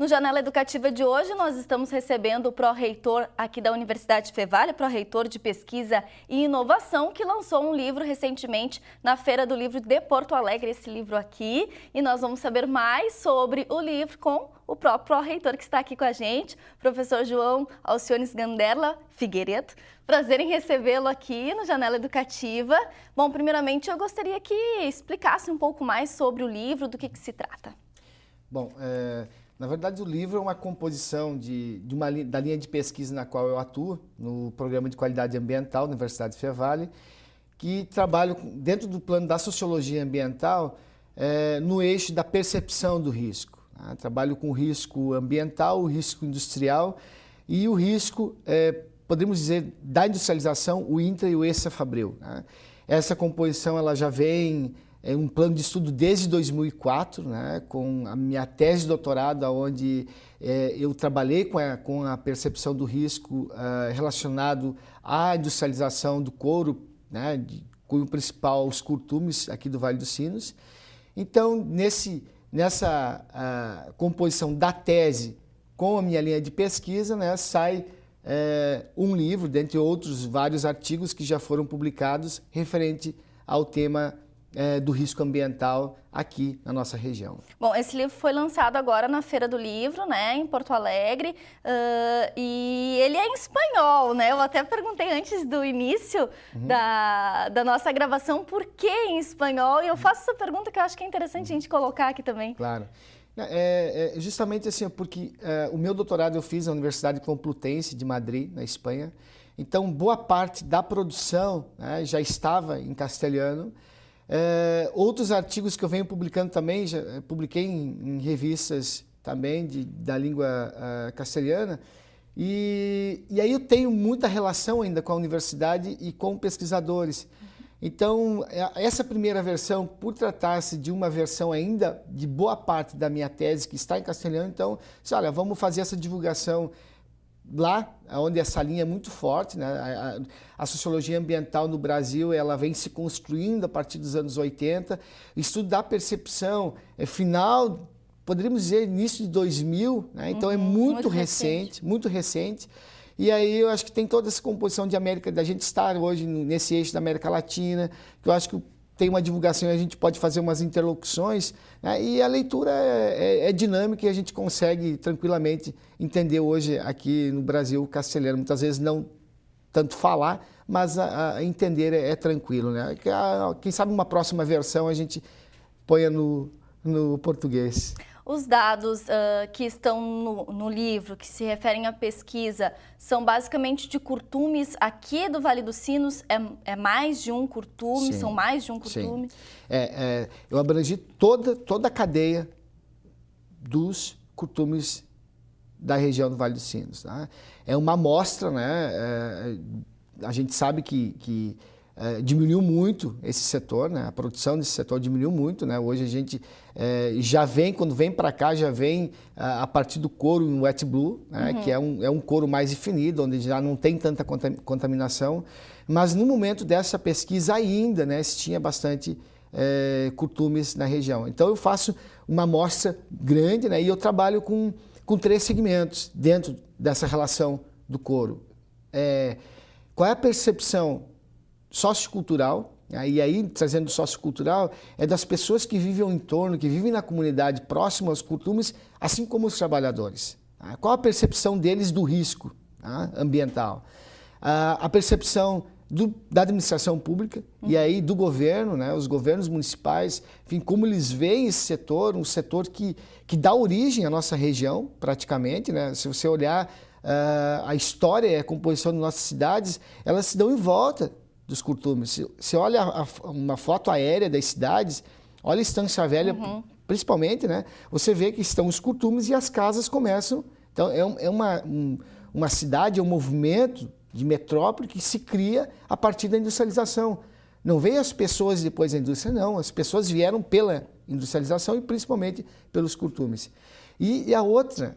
Janela Educativa de hoje, nós estamos recebendo o pró-reitor aqui da Universidade Fevale, pró-reitor de Pesquisa e Inovação, que lançou um livro recentemente na Feira do Livro de Porto Alegre, esse livro aqui. E nós vamos saber mais sobre o livro com o próprio pró-reitor que está aqui com a gente, professor João Alciones Ganderla Figueiredo. Prazer em recebê-lo aqui no Janela Educativa. Bom, primeiramente eu gostaria que explicasse um pouco mais sobre o livro, do que se trata. Bom, na verdade o livro é uma composição da linha de pesquisa na qual eu atuo, no Programa de Qualidade Ambiental da Universidade Fevale, que trabalho dentro do plano da Sociologia Ambiental no eixo da percepção do risco. Né? Trabalho com o risco ambiental, o risco industrial e o risco, podemos dizer, da industrialização, o intra e o extrafabril. Né? Essa composição ela já vem... É um plano de estudo desde 2004, né, com a minha tese de doutorado, onde eu trabalhei com a percepção do risco relacionado à industrialização do couro, né, de cunho principal os curtumes aqui do Vale dos Sinos. Então, nessa composição da tese com a minha linha de pesquisa, né, sai um livro, dentre outros vários artigos que já foram publicados referente ao tema do risco ambiental aqui na nossa região. Bom, esse livro foi lançado agora na Feira do Livro, né, em Porto Alegre, e ele é em espanhol, né? Eu até perguntei antes do início da nossa gravação por que em espanhol, e eu faço essa pergunta que eu acho que é interessante a gente colocar aqui também. Claro. Justamente assim, porque o meu doutorado eu fiz na Universidade Complutense de Madrid, na Espanha, então boa parte da produção, né, já estava em castelhano. Outros artigos que eu venho publicando também, já publiquei em revistas também da língua castelhana, e aí eu tenho muita relação ainda com a universidade e com pesquisadores. Então, essa primeira versão, por tratar-se de uma versão ainda de boa parte da minha tese que está em castelhano, então, olha, vamos fazer essa divulgação lá, onde essa linha é muito forte, né? A sociologia ambiental no Brasil ela vem se construindo a partir dos anos 80. O estudo da percepção final, poderíamos dizer, início de 2000, né? Então é muito recente, muito recente. E aí eu acho que tem toda essa composição da gente estar hoje nesse eixo da América Latina, que eu acho que tem uma divulgação e a gente pode fazer umas interlocuções, né? E a leitura é dinâmica e a gente consegue tranquilamente entender hoje aqui no Brasil o castelhano. Muitas vezes não tanto falar, mas a entender é tranquilo, né? Quem sabe uma próxima versão a gente ponha no português. Os dados que estão no livro, que se referem à pesquisa, são basicamente de curtumes aqui do Vale dos Sinos? É mais de um curtume? Sim, são mais de um curtume? Sim. Eu abrangi toda a cadeia dos curtumes da região do Vale dos Sinos. Tá? É uma amostra, né? A gente sabe que diminuiu muito esse setor, né? A produção desse setor diminuiu muito, né? Hoje a gente já vem, quando vem para cá, já vem a partir do couro em wet blue, né? Que é um couro mais definido, onde já não tem tanta contaminação, mas no momento dessa pesquisa ainda, né, se tinha bastante curtumes na região. Então eu faço uma amostra grande, né? E eu trabalho com 3 segmentos dentro dessa relação do couro. Qual é a percepção sociocultural, e aí trazendo sociocultural, é das pessoas que vivem ao entorno, que vivem na comunidade próxima aos curtumes, assim como os trabalhadores. Tá? Qual a percepção deles do risco, tá, ambiental? A percepção da administração pública e aí do governo, né, os governos municipais, enfim, como eles veem esse setor, um setor que dá origem à nossa região, praticamente, né? Se você olhar a história e a composição de nossas cidades, elas se dão em volta dos curtumes. Você olha uma foto aérea das cidades, olha a Estância Velha, principalmente, né? Você vê que estão os curtumes e as casas começam. Então, é uma cidade, é um movimento de metrópole que se cria a partir da industrialização. Não veio as pessoas depois da indústria, não. As pessoas vieram pela industrialização e principalmente pelos curtumes. E a outra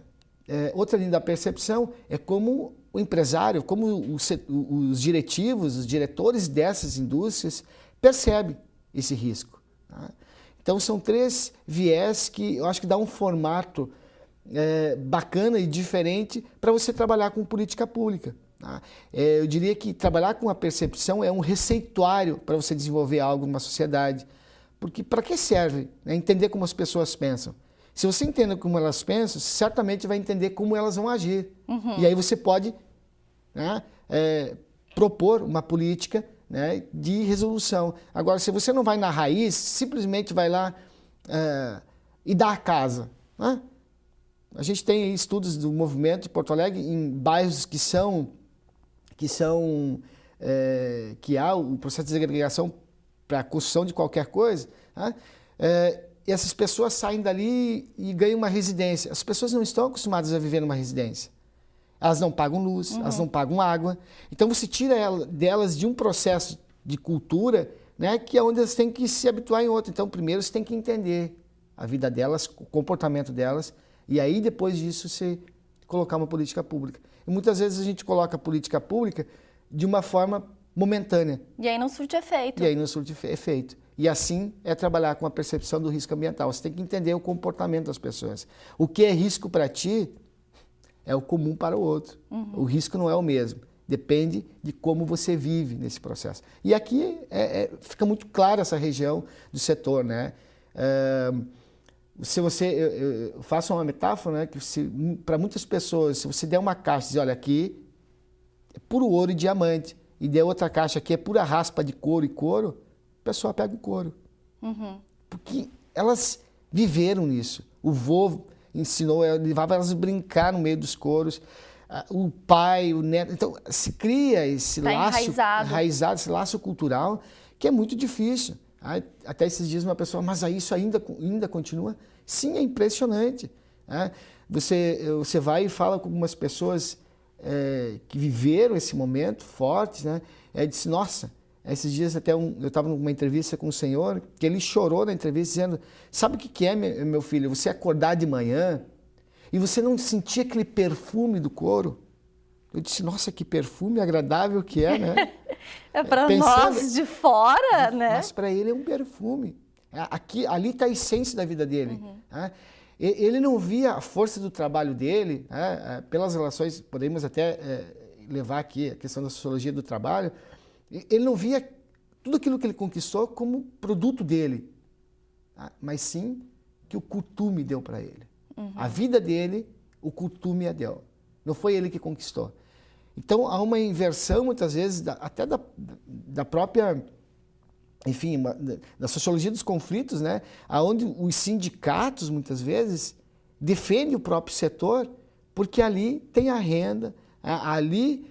linha da percepção é como o empresário, como os diretivos, os diretores dessas indústrias percebem esse risco. Tá? Então, são 3 viés que eu acho que dá um formato bacana e diferente para você trabalhar com política pública. Tá? Eu diria que trabalhar com a percepção é um receituário para você desenvolver algo numa sociedade. Porque para que serve? É entender como as pessoas pensam. Se você entende como elas pensam, certamente vai entender como elas vão agir. E aí você pode, né, propor uma política, né, de resolução. Agora, se você não vai na raiz, simplesmente vai lá e dá a casa. Né? A gente tem estudos do movimento de Porto Alegre em bairros que há o processo de segregação para a construção de qualquer coisa, né? E essas pessoas saem dali e ganham uma residência. As pessoas não estão acostumadas a viver numa residência. Elas não pagam luz, elas não pagam água. Então você tira delas de um processo de cultura, né, que é onde elas têm que se habituar em outro. Então primeiro você tem que entender a vida delas, o comportamento delas, e aí depois disso você colocar uma política pública. E muitas vezes a gente coloca a política pública de uma forma momentânea. E aí não surte efeito. E aí não surte efeito. E assim é trabalhar com a percepção do risco ambiental. Você tem que entender o comportamento das pessoas. O que é risco para ti é o comum para o outro. O risco não é o mesmo. Depende de como você vive nesse processo. E aqui fica muito clara essa região do setor, né? Eu faço uma metáfora, né, que para muitas pessoas, se você der uma caixa e dizer, olha, aqui é puro ouro e diamante, e der outra caixa aqui é pura raspa de couro e couro, a pessoa pega o couro. Porque elas viveram nisso. O vô ensinou, levava elas a brincar no meio dos couros, o pai, o neto. Então, se cria esse laço enraizado, esse laço cultural, que é muito difícil. Até esses dias uma pessoa, mas aí isso ainda continua? Sim, é impressionante. Você vai e fala com algumas pessoas que viveram esse momento fortes, né? Disse, nossa, esses dias até eu estava numa entrevista com um senhor, que ele chorou na entrevista dizendo, sabe o que é, meu filho? Você acordar de manhã e você não sentir aquele perfume do couro? Eu disse, nossa, que perfume agradável que é, né? É para nós de fora, né? Mas para ele é um perfume. Ali está a essência da vida dele. Ele não via a força do trabalho dele, pelas relações, podemos até levar aqui a questão da sociologia do trabalho, ele não via tudo aquilo que ele conquistou como produto dele, mas sim que o costume deu para ele. A vida dele, o costume a deu. Não foi ele que conquistou. Então, há uma inversão, muitas vezes, até da própria, enfim, da sociologia dos conflitos, né? Onde os sindicatos, muitas vezes, defendem o próprio setor, porque ali tem a renda, ali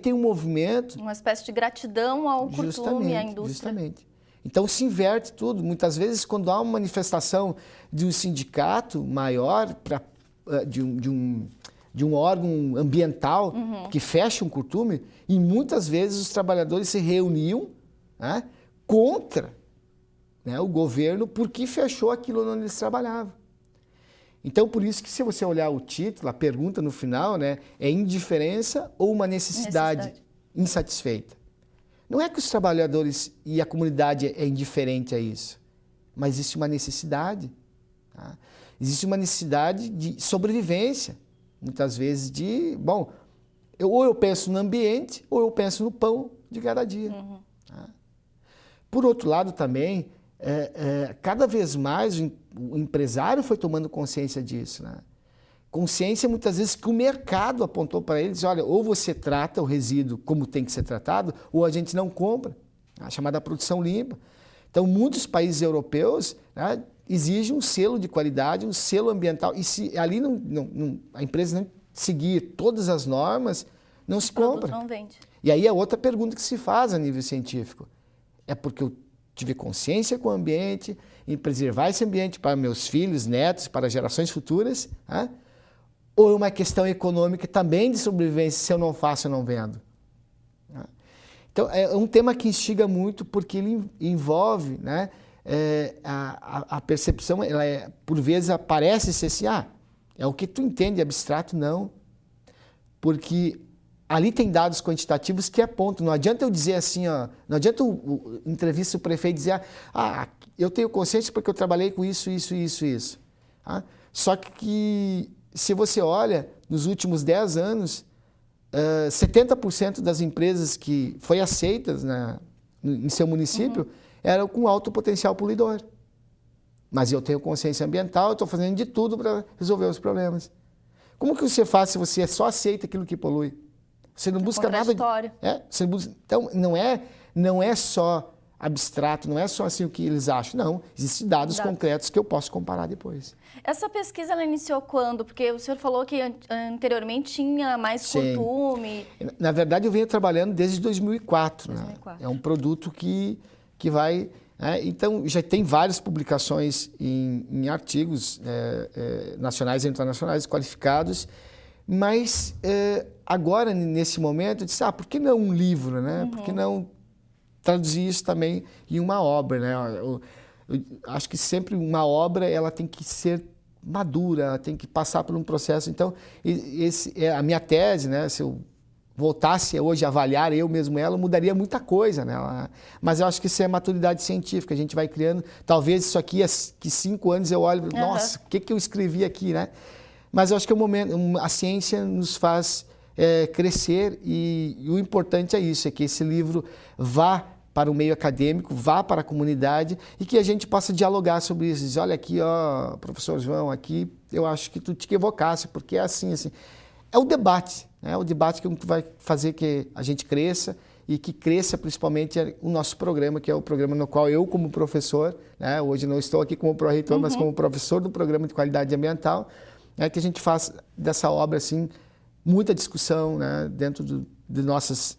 tem um movimento. Uma espécie de gratidão ao costume, à indústria. Justamente. Então, se inverte tudo. Muitas vezes, quando há uma manifestação de um sindicato maior, de um órgão ambiental que fecha um costume, e muitas vezes os trabalhadores se reuniam, né, contra, né, o governo porque fechou aquilo onde eles trabalhavam. Então, por isso que se você olhar o título, a pergunta no final, né, é indiferença ou uma necessidade insatisfeita? Não é que os trabalhadores e a comunidade é indiferente a isso, mas existe uma necessidade. Tá? Existe uma necessidade de sobrevivência. Muitas vezes ou eu penso no ambiente, ou eu penso no pão de cada dia. Tá? Por outro lado também, cada vez mais o empresário foi tomando consciência disso. Né? Consciência muitas vezes que o mercado apontou para eles, olha, ou você trata o resíduo como tem que ser tratado, ou a gente não compra, a chamada produção limpa. Então, muitos países europeus, né, exigem um selo de qualidade, um selo ambiental. E se ali a empresa não seguir todas as normas, não se compra. Não vende. E aí é outra pergunta que se faz a nível científico. É porque eu tive consciência com o ambiente, em preservar esse ambiente para meus filhos, netos, para gerações futuras, né? Ou é uma questão econômica também de sobrevivência, se eu não faço, eu não vendo? Então, é um tema que instiga muito porque ele envolve, né, a percepção, ela por vezes parece ser assim, é o que tu entende abstrato, não. Porque ali tem dados quantitativos que apontam, não adianta eu dizer assim, não adianta entrevista o prefeito dizer, eu tenho consciência porque eu trabalhei com isso. Só que se você olha, nos últimos 10 anos, 70% das empresas que foi aceitas em seu município eram com alto potencial poluidor. Mas eu tenho consciência ambiental, eu estou fazendo de tudo para resolver os problemas. Como que você faz se você só aceita aquilo que polui? Você não busca nada. Você busca, então, não é só abstrato, não é só assim o que eles acham. Não, existem dados concretos que eu posso comparar depois. Essa pesquisa ela iniciou quando? Porque o senhor falou que anteriormente tinha mais curtume. Na verdade, eu venho trabalhando desde 2004. Né? É um produto que vai... então, já tem várias publicações em artigos nacionais e internacionais qualificados, mas agora, nesse momento, eu disse, por que não um livro, né? Por que não traduzir isso também em uma obra, né? Eu acho que sempre uma obra ela tem que ser madura, ela tem que passar por um processo. Então, a minha tese, né? Se eu voltasse hoje a avaliar eu mesmo ela, mudaria muita coisa, né? Mas eu acho que isso é maturidade científica, a gente vai criando. Talvez isso aqui, que 5 anos eu olho, nossa, o que eu escrevi aqui, né? Mas eu acho que a ciência nos faz crescer e o importante é isso, é que esse livro vá para o meio acadêmico, vá para a comunidade e que a gente possa dialogar sobre isso. Diz, olha aqui, ó, professor João, aqui eu acho que tu te equivocasse, porque é assim. É o debate, né? O debate que vai fazer que a gente cresça e que cresça principalmente o nosso programa, que é o programa no qual eu, como professor, né? Hoje não estou aqui como pró-reitor, mas como professor do Programa de Qualidade Ambiental, que a gente faz dessa obra assim, muita discussão, né? Dentro de nossas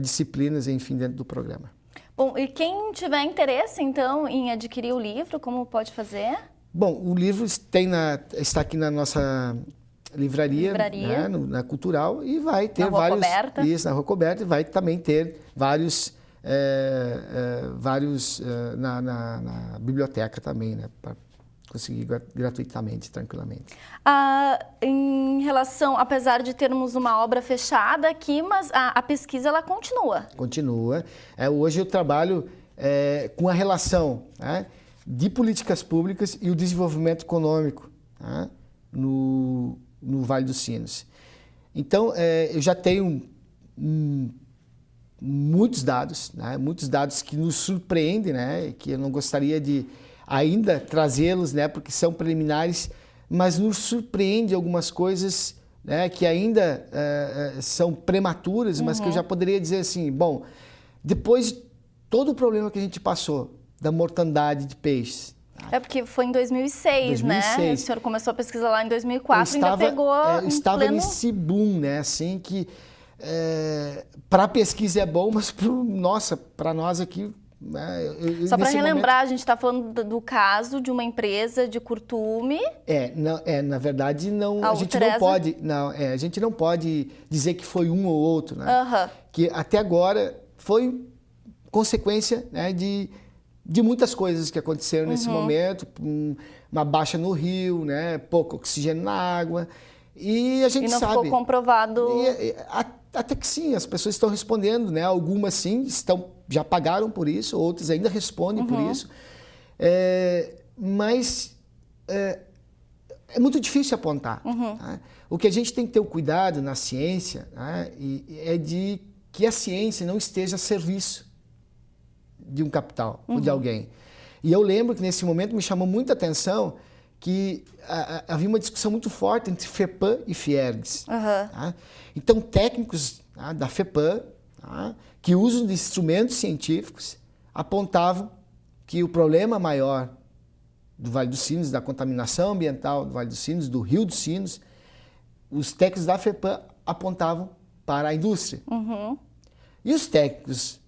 disciplinas, enfim, dentro do programa. Bom, e quem tiver interesse, então, em adquirir o livro, como pode fazer? Bom, o livro está aqui na nossa livraria. Né, na Cultural, e vai ter vários... Isso, na Rua Coberta, e vai também ter vários na biblioteca também, né, para conseguir gratuitamente, tranquilamente. Em relação, apesar de termos uma obra fechada aqui, mas a pesquisa ela continua. Continua. Hoje eu trabalho com a relação, né, de políticas públicas e o desenvolvimento econômico, né, no Vale dos Sinos. Então, eu já tenho muitos dados, né, muitos dados que nos surpreendem, né, que eu não gostaria de ainda trazê-los, né, porque são preliminares, mas nos surpreende algumas coisas, né, que ainda são prematuras, mas que eu já poderia dizer assim, bom, depois de todo o problema que a gente passou, da mortandade de peixes. Porque foi em 2006, né? O senhor começou a pesquisa lá em 2004 e ainda pegou estava nesse boom, né, assim, que para a pesquisa é bom, mas para nós aqui... Só para relembrar, a gente está falando do caso de uma empresa de curtume. Na verdade, não, a gente não pode, a gente não pode dizer que foi um ou outro, né? Que até agora foi consequência, né, de muitas coisas que aconteceram nesse momento, uma baixa no rio, né, pouco oxigênio na água, e a gente sabe... E não ficou comprovado... Até que sim, as pessoas estão respondendo, né? Algumas sim, já pagaram por isso, outras ainda respondem por isso. Mas é muito difícil apontar. Tá? O que a gente tem que ter o cuidado na ciência, né, é de que a ciência não esteja a serviço de um capital ou de alguém. E eu lembro que nesse momento me chamou muita atenção que havia uma discussão muito forte entre FEPAM e Fiergs. Tá? Então, técnicos, tá, da FEPAM, tá, que usam de instrumentos científicos, apontavam que o problema maior do Vale dos Sinos, da contaminação ambiental do Vale dos Sinos, do Rio dos Sinos, os técnicos da FEPAM apontavam para a indústria. E os técnicos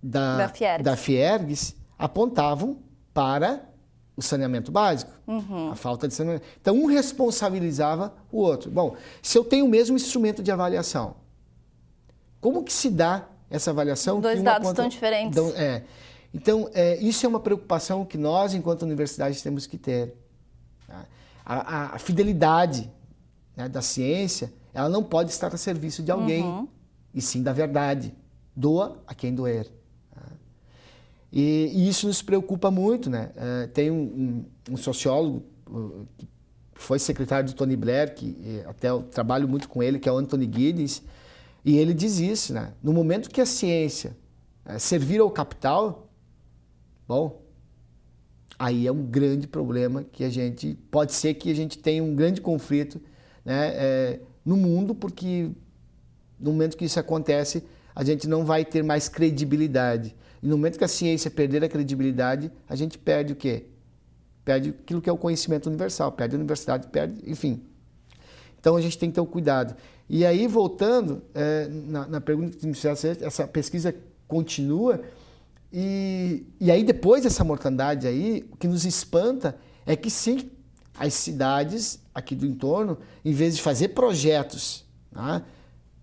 da Fiergs apontavam para o saneamento básico, a falta de saneamento. Então, um responsabilizava o outro. Bom, se eu tenho o mesmo instrumento de avaliação, como que se dá essa avaliação? Dois dados tão diferentes. Então, isso é uma preocupação que nós, enquanto universidade, temos que ter. Tá? A fidelidade, né, da ciência, ela não pode estar a serviço de alguém, e sim da verdade. Doa a quem doer. E isso nos preocupa muito, né? Tem um sociólogo que foi secretário do Tony Blair, que até eu trabalho muito com ele, que é o Anthony Giddens, e ele diz isso, né? No momento que a ciência servir ao capital, bom, aí é um grande problema que pode ser que a gente tenha um grande conflito, né, no mundo, porque no momento que isso acontece, a gente não vai ter mais credibilidade. E no momento que a ciência perder a credibilidade, a gente perde o quê? Perde aquilo que é o conhecimento universal, perde a universidade, perde, enfim. Então a gente tem que ter um cuidado. E aí, voltando na pergunta que me fizesse, essa pesquisa continua, e aí depois dessa mortandade aí, o que nos espanta é que sim, as cidades aqui do entorno, em vez de fazer projetos, tá,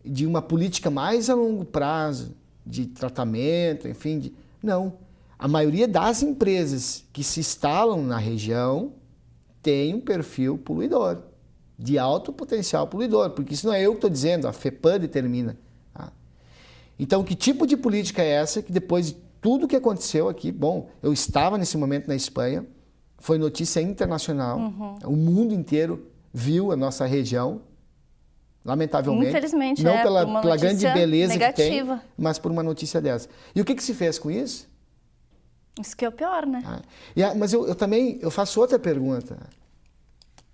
de uma política mais a longo prazo, de tratamento, enfim, não. A maioria das empresas que se instalam na região tem um perfil poluidor, de alto potencial poluidor, porque isso não é eu que estou dizendo, a FEPAM determina. Tá? Então, que tipo de política é essa que depois de tudo que aconteceu aqui, bom, eu estava nesse momento na Espanha, foi notícia internacional, o mundo inteiro viu a nossa região, lamentavelmente, infelizmente, não pela grande beleza negativa que tem, mas por uma notícia dessa. E o que se fez com isso? Isso que é o pior, né? Mas eu também faço outra pergunta.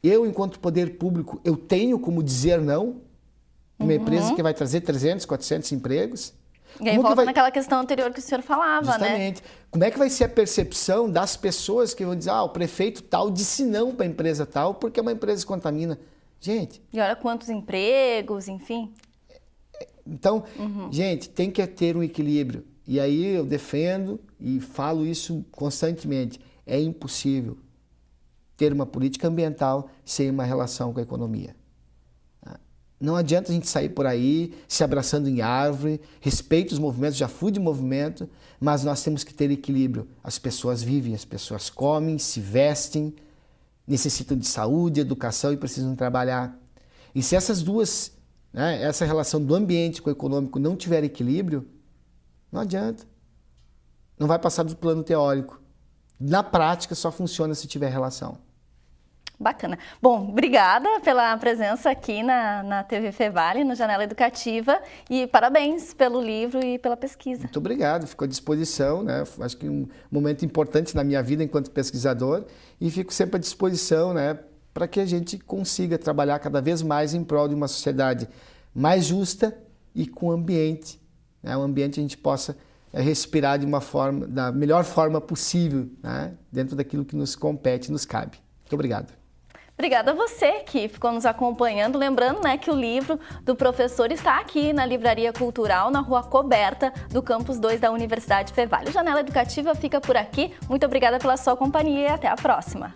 Eu, enquanto poder público, eu tenho como dizer não? Uma empresa que vai trazer 300, 400 empregos? E aí volta naquela questão anterior que o senhor falava, justamente, né? Como é que vai ser a percepção das pessoas que vão dizer, o prefeito tal disse não para a empresa tal porque uma empresa contamina? Gente... E olha quantos empregos, enfim. Então, gente, tem que ter um equilíbrio. E aí eu defendo e falo isso constantemente. É impossível ter uma política ambiental sem uma relação com a economia. Não adianta a gente sair por aí se abraçando em árvore, respeito os movimentos, já fui de movimento, mas nós temos que ter equilíbrio. As pessoas vivem, as pessoas comem, se vestem, necessitam de saúde, educação e precisam trabalhar. E se essas duas, né, essa relação do ambiente com o econômico não tiver equilíbrio, não adianta. Não vai passar do plano teórico. Na prática só funciona se tiver relação. Bacana. Bom, obrigada pela presença aqui na TV Fevale, no Janela Educativa, e parabéns pelo livro e pela pesquisa. Muito obrigado, fico à disposição, né? Acho que um momento importante na minha vida enquanto pesquisador, e fico sempre à disposição, né, para que a gente consiga trabalhar cada vez mais em prol de uma sociedade mais justa e com ambiente, né? Um ambiente que a gente possa respirar da melhor forma possível, né? Dentro daquilo que nos compete, nos cabe. Muito obrigado. Obrigada a você que ficou nos acompanhando. Lembrando, né, que o livro do professor está aqui na Livraria Cultural, na Rua Coberta, do Campus 2 da Universidade Fevale. Janela Educativa fica por aqui. Muito obrigada pela sua companhia e até a próxima.